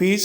20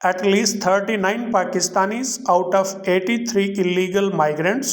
At least 39 Pakistanis out of 83 illegal migrants,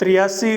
83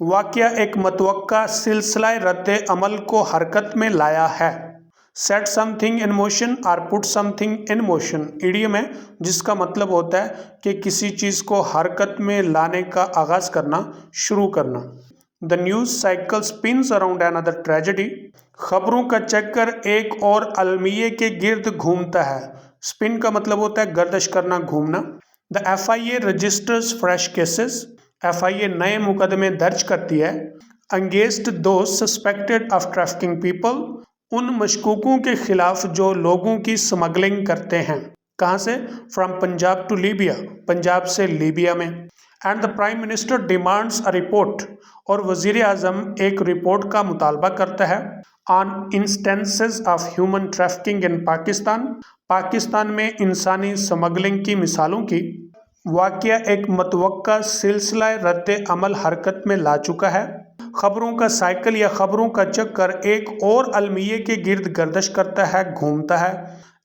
واقعہ ایک متوقع سلسلہ رد عمل کو حرکت میں لایا ہے۔ set something in motion or put something in motion idiom ہے جس کا مطلب ہوتا ہے کہ کسی چیز کو حرکت میں لانے کا آغاز کرنا، شروع کرنا۔ The news cycle spins around another tragedy خبروں کا چکر ایک اور المیے کے گرد گھومتا ہے۔ spin کا مطلب ہوتا ہے گردش کرنا، گھومنا۔ The FIA registers fresh cases FIA نئے مقدمے درج کرتی ہے against those suspected of trafficking people ان مشکوکوں کے خلاف جو لوگوں کی سمگلنگ کرتے ہیں۔ کہاں سے؟ From Punjab to Libya Punjab سے لیبیا میں۔ And the prime minister demands a report اور وزیر اعظم ایک رپورٹ کا مطالبہ کرتا ہے on instances of human trafficking in Pakistan میں انسانی سمگلنگ کی مثالوں کی۔ واقعہ ایک متوقع سلسلہ رد عمل حرکت میں لا چکا ہے۔ خبروں کا سائیکل یا خبروں کا چکر ایک اور المیے کے گرد گردش کرتا ہے، گھومتا ہے۔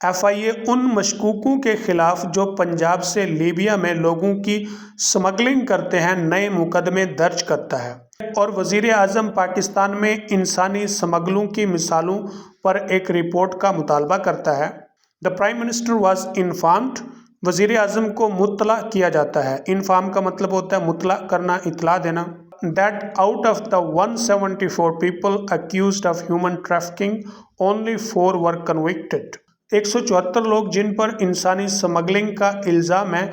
FIA ان مشکوکوں کے خلاف جو پنجاب سے لیبیا میں لوگوں کی سمگلنگ کرتے ہیں نئے مقدمے درج کرتا ہے، اور وزیر اعظم پاکستان میں انسانی سمگلوں کی مثالوں پر ایک رپورٹ کا مطالبہ کرتا ہے۔ The Prime Minister was informed وزیر اعظم کو مطلع کیا جاتا ہے۔ انفارم کا مطلب ہوتا ہے مطلع کرنا، اطلاع دینا۔ That out of the 174 people accused of human trafficking, only 4 were convicted. 174 لوگ جن پر انسانی سمگلنگ کا الزام ہے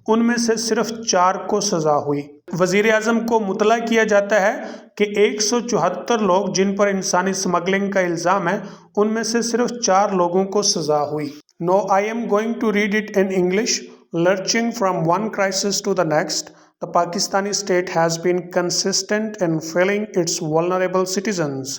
ان میں سے صرف 4 کو سزا ہوئی۔ وزیر اعظم کو مطلع کیا جاتا ہے کہ 174 لوگ جن پر انسانی سمگلنگ کا الزام ہے ان میں سے صرف 4 لوگوں کو سزا ہوئی۔ Now I am going to read it in English. Lurching from one crisis to the next, the Pakistani state has been consistent in failing its vulnerable citizens.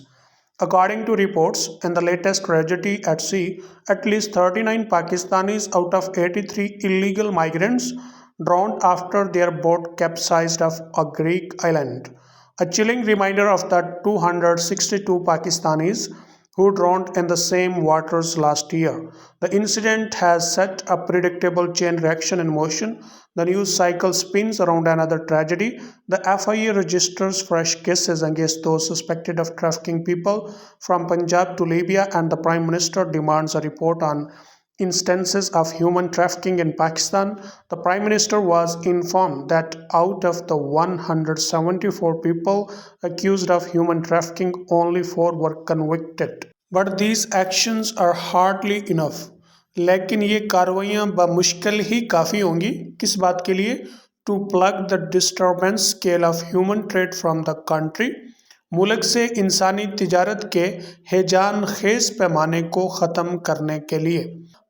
According to reports, in the latest tragedy at sea, at least 39 Pakistanis out of 83 illegal migrants drowned after their boat capsized off a Greek island. A chilling reminder of the 262 Pakistanis who drowned in the same waters last year. The incident has set a predictable chain reaction in motion. The news cycle spins around another tragedy. The FIA registers fresh cases against those suspected of trafficking people from Punjab to Libya, and the Prime Minister demands a report on instances of human trafficking in Pakistan. The Prime Minister was informed that out of the 174 people accused of human trafficking, only 4 were convicted. But these actions are hardly enough. لیکن یہ کارروائیاں بمشکل ہی کافی ہوں گی۔ کس بات کے لیے؟ To plug the disturbance scale of human trade from the country. ملک سے انسانی تجارت کے ہیجان خیز پیمانے کو ختم کرنے کے لیے۔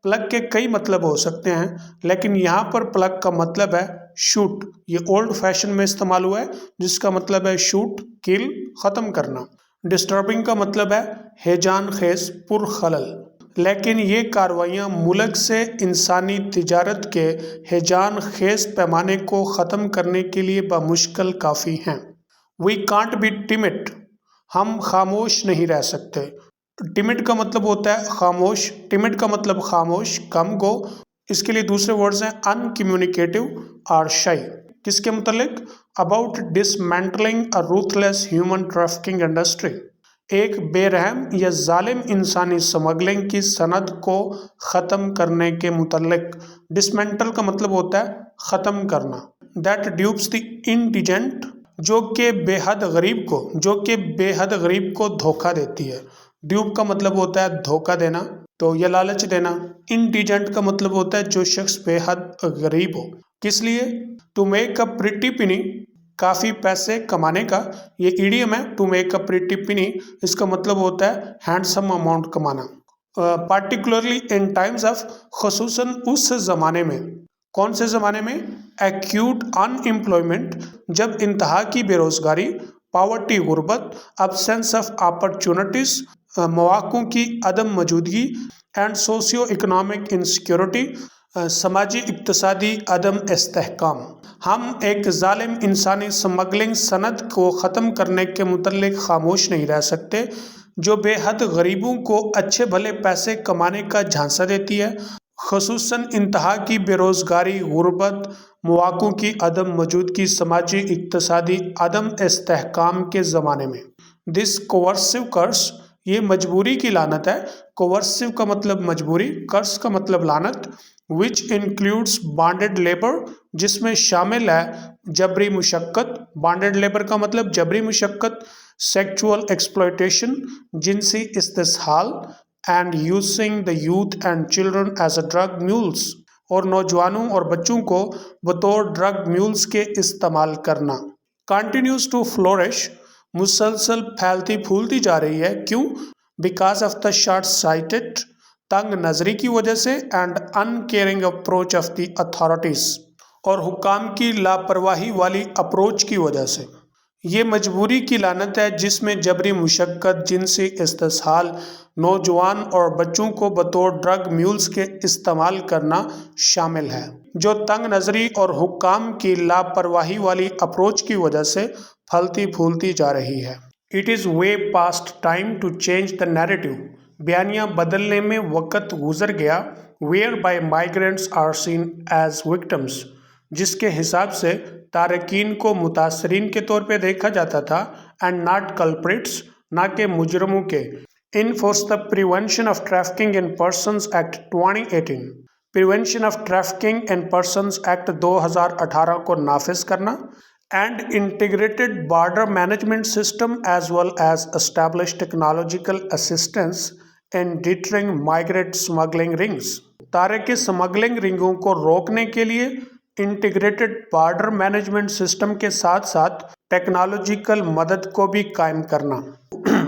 پلگ کے کئی مطلب ہو سکتے ہیں، لیکن یہاں پر پلگ کا مطلب ہے شوٹ۔ یہ اولڈ فیشن میں استعمال ہوا ہے جس کا مطلب ہے شوٹ، کل، ختم کرنا۔ ڈسٹربنگ کا مطلب ہے ہیجان خیز، پرخلل۔ لیکن یہ کارروائیاں ملک سے انسانی تجارت کے ہیجان خیز پیمانے کو ختم کرنے کے لیے بمشکل کافی ہیں۔ We can't be timid. ہم خاموش نہیں رہ سکتے۔ ٹمڈ کا مطلب ہوتا ہے خاموش، ٹمڈ کا مطلب خاموش، کم گو۔ اس کے لیے دوسرے ورڈز ہیں uncommunicative اور shy۔ کس کے متعلق؟ About dismantling a ruthless human trafficking industry. ایک بے رحم یا ظالم انسانی سمگلنگ کی صنعت کو ختم کرنے کے متعلق۔ ڈسمینٹل کا مطلب ہوتا ہے ختم کرنا۔ That dupes the indigent جو کہ بے حد غریب کو دھوکہ دیتی ہے۔ ڈیوب کا مطلب ہوتا ہے دھوکہ دینا، تو یہ لالچ دینا۔ انڈیجنٹ کا مطلب ہوتا ہے جو شخص بے حد غریب ہو۔ کس لیے؟ ٹو میک اے پریٹی پنی، کافی پیسے کمانے کا۔ یہ ایڈیم ہے ٹو میک اے پریٹی پنی، اس کا مطلب ہوتا ہے ہینڈسم اماؤنٹ کمانا۔ پارٹیکولرلی ان ٹائمز آف، خصوصاً اس زمانے میں۔ کون سے زمانے میں؟ ایکیوٹ ان امپلائمنٹ، جب انتہا کی بے روزگاری، پاورٹی غربت، ابسینس آف اپرچونٹیز مواقع کی عدم موجودگی، اینڈ سوشیو اکنامک انسیکیورٹی سماجی اقتصادی عدم استحکام۔ ہم ایک ظالم انسانی سمگلنگ صنعت کو ختم کرنے کے متعلق خاموش نہیں رہ سکتے جو بے حد غریبوں کو اچھے بھلے پیسے کمانے کا جھانسا دیتی ہے، خصوصاً انتہا کی بے روزگاری، غربت، مواقع کی عدم موجودگی سماجی اقتصادی عدم استحکام کے زمانے میں۔ دس کوورسو کرس، یہ مجبوری کی لعنت ہے۔ کوورسو کا مطلب مجبوری، کرس کا مطلب لعنت۔ which includes bonded labor، جس میں شامل ہے جبری مشقت۔ bonded labor کا مطلب جبری مشقت۔ sexual exploitation، جنسی استحصال۔ and using the youth and children as a drug mules، اور نوجوانوں اور بچوں کو بطور ڈرگ میولز کے استعمال کرنا۔ continues to flourish، مسلسل پھیلتی پھولتی جا رہی ہے۔ کیوں؟ because of the short-sighted، تنگ نظری کی وجہ سے، and uncaring approach of the authorities، اور حکام کی لاپرواہی والی اپروچ کی وجہ سے۔ یہ مجبوری کی لعنت ہے جس میں جبری مشقت، جنسی استحصال، نوجوان اور بچوں کو بطور ڈرگ میولز کے استعمال کرنا شامل ہے، جو تنگ نظری اور حکام کی لاپرواہی والی اپروچ کی وجہ سے پھلتی پھولتی جا رہی ہے۔ It is way past time to change the narrative، بیانیہ بدلنے میں وقت گزر گیا۔ whereby migrants are seen as victims، جس کے حساب سے تارکین کو متاثرین کے طور پہ دیکھا جاتا تھا، and not culprits، نہ کہ مجرموں کے۔ enforce the Prevention of Trafficking in Persons Act 2018، Prevention of Trafficking in Persons Act 2018 کو نافذ کرنا۔ and integrated border management system as well as establish technological assistance in deterring migrant smuggling rings، Tarak smuggling رنگوں کو روکنے کے لیے integrated border management system کے ساتھ ساتھ ٹیکنالوجیکل مدد کو بھی قائم کرنا۔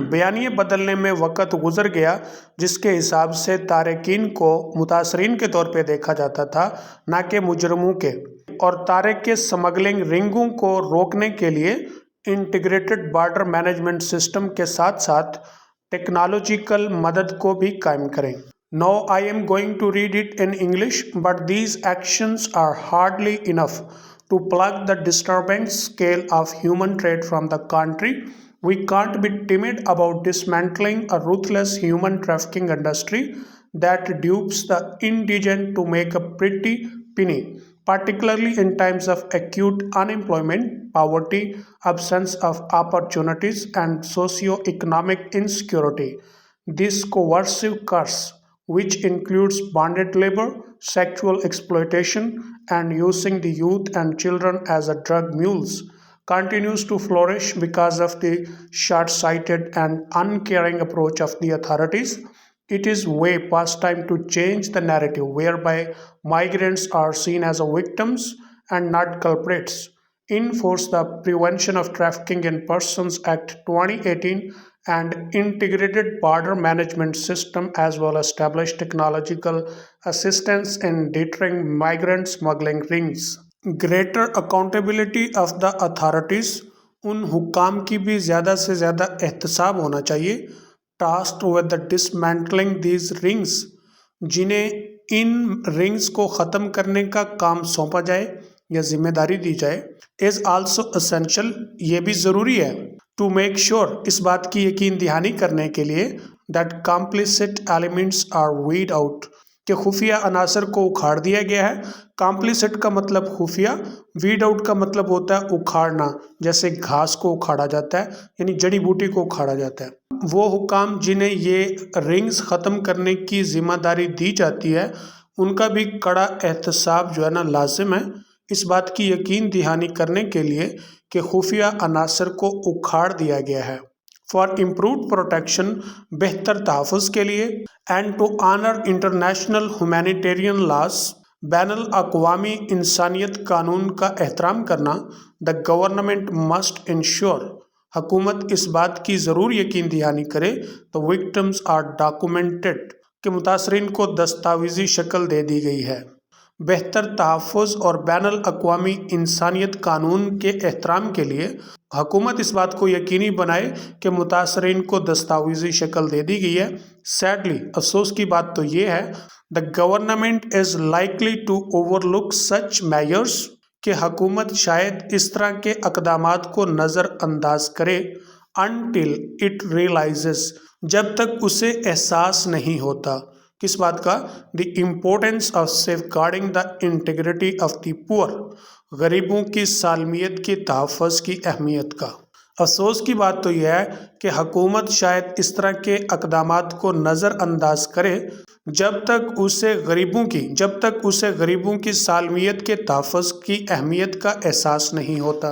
بیانیے بدلنے میں وقت گزر گیا جس کے حساب سے تارکین کو متاثرین کے طور پہ دیکھا جاتا تھا، نہ کہ مجرموں کے، اور تارک کے سمگلنگ رنگوں کو روکنے کے لیے انٹیگریٹڈ بارڈر مینجمنٹ سسٹم کے ساتھ ساتھ ٹیکنالوجیکل مدد کو بھی قائم کریں۔ Now I am going to read it in English, but these actions are hardly enough to plug the disturbing scale of human trade from the country. We can't be timid about dismantling a ruthless human trafficking industry that dupes the indigent to make a pretty penny, particularly in times of acute unemployment, poverty, absence of opportunities, and socio-economic insecurity. This coercive curse, which includes bonded labor, sexual exploitation, and using the youth and children as a drug mules, continues to flourish because of the short-sighted and uncaring approach of the authorities. It is way past time to change the narrative whereby migrants are seen as victims and not culprits. Enforce the Prevention of Trafficking in Persons Act 2018 and integrated border management system as well as establish technological assistance in deterring migrant smuggling rings. Greater accountability of the authorities، ان حکام کی بھی زیادہ سے زیادہ احتساب ہونا چاہیے۔ tasked with the dismantling these rings، جنہیں ان رنگز کو ختم کرنے کا کام سونپا جائے یا ذمہ داری دی جائے۔ is also essential، یہ بھی ضروری ہے۔ to make sure، اس بات کی یقین دہانی کرنے کے لیے that complicit elements are weed out، کہ خفیہ عناصر کو اکھاڑ دیا گیا ہے۔ complicit کا مطلب خفیہ، weed out کا مطلب ہوتا ہے اکھاڑنا، جیسے گھاس کو اکھاڑا جاتا ہے، یعنی جڑی بوٹی کو اکھاڑا جاتا ہے۔ وہ حکام جنہیں یہ رنگز ختم کرنے کی ذمہ داری دی جاتی ہے، ان کا بھی کڑا احتساب جو ہے نا لازم ہے، اس بات کی یقین دہانی کرنے کے لیے کہ خفیہ عناصر کو اکھاڑ دیا گیا ہے۔ فار امپرووڈ پروٹیکشن، بہتر تحفظ کے لیے، and to honour international humanitarian laws, بین الاقوامی انسانیت قانون کا احترام کرنا، دا گورنمنٹ مسٹ انشور، حکومت اس بات کی ضرور یقین دہانی کرے تو وکٹمز آر ڈاکومنٹڈ، کہ متاثرین کو دستاویزی شکل دے دی گئی ہے۔ بہتر تحفظ اور بین الاقوامی انسانیت قانون کے احترام کے لیے حکومت اس بات کو یقینی بنائے کہ متاثرین کو دستاویزی شکل دے دی گئی ہے۔ سیڈلی، افسوس کی بات تو یہ ہے، the government is likely to overlook such measures، کہ حکومت شاید اس طرح کے اقدامات کو نظر انداز کرے until it realizes، جب تک اسے احساس نہیں ہوتا کس بات کا؟ The importance of safeguarding the integrity of the poor, غریبوں کی سالمیت کے تحفظ کی اہمیت کا۔ افسوس کی بات تو یہ ہے کہ حکومت شاید اس طرح کے اقدامات کو نظر انداز کرے جب تک اسے غریبوں کی سالمیت کے تحفظ کی اہمیت کا احساس نہیں ہوتا۔